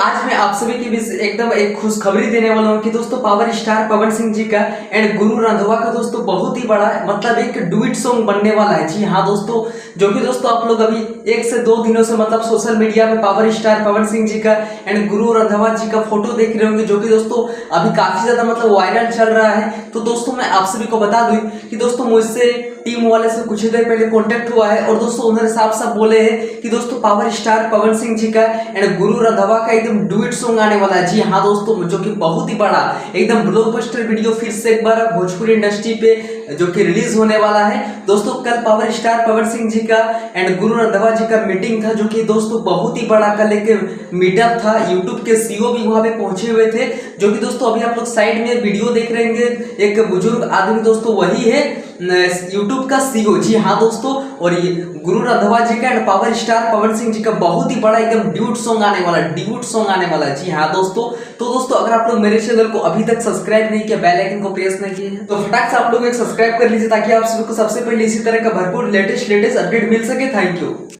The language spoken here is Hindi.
आज मैं आप सभी के बीच एकदम एक खुशखबरी देने वाला हूँ कि दोस्तों पावर स्टार पवन सिंह जी का एंड गुरु रंधावा का दोस्तों बहुत ही बड़ा मतलब एक डुएट सॉन्ग बनने वाला है। जी हाँ दोस्तों, जो कि दोस्तों आप लोग अभी 1 से 2 दिनों से मतलब सोशल मीडिया में पावर स्टार पवन सिंह जी का एंड गुरु रंधावा जी का फोटो देख रहे होंगे, जो कि दोस्तों अभी काफी ज्यादा मतलब वायरल चल रहा है। तो दोस्तों मैं आप सभी को बता दूं कि दोस्तों मुझसे टीम वाले से कुछ ही देर पहले कांटेक्ट हुआ है और दोस्तों उन्होंने साफ साफ बोले हैं कि दोस्तों पावर स्टार पवन सिंह जी का एंड गुरु रंधावा का एकदम डुएट सॉन्ग आने वाला है। जी हाँ दोस्तों, जो कि बहुत ही बड़ा एकदम ब्लॉकबस्टर वीडियो फिर से एक बार भोजपुरी इंडस्ट्री पे जो कि रिलीज होने वाला है। दोस्तों कल पावर स्टार पवन सिंह जी का एंड गुरु रंधावा जी का मीटिंग था, जो कि दोस्तों बहुत ही बड़ा कल एक मीटअप था। यूट्यूब के सीईओ भी वहां पे पहुंचे हुए थे, जो कि दोस्तों अभी आप लोग साइड में वीडियो देख रहे होंगे। एक बुजुर्ग आदमी दोस्तों वही है यूट्यूब का सीईओ। जी हाँ दोस्तों, और ये गुरु रंधावा जी का and power star Pawan Singh ji का बहुत ही बड़ा एकदम ड्यूट सॉन्ग आने वाला है। जी हाँ दोस्तों, तो दोस्तों अगर आप लोग मेरे चैनल को अभी तक सब्सक्राइब नहीं किया, बेल आइकन को प्रेस नहीं किया तो फटाक से आप लोग एक सब्सक्राइब कर लीजिए, ताकि आप सभी को सबसे पहले इसी तरह का भरपूर लेटेस्ट अपडेट मिल सके। Thank you.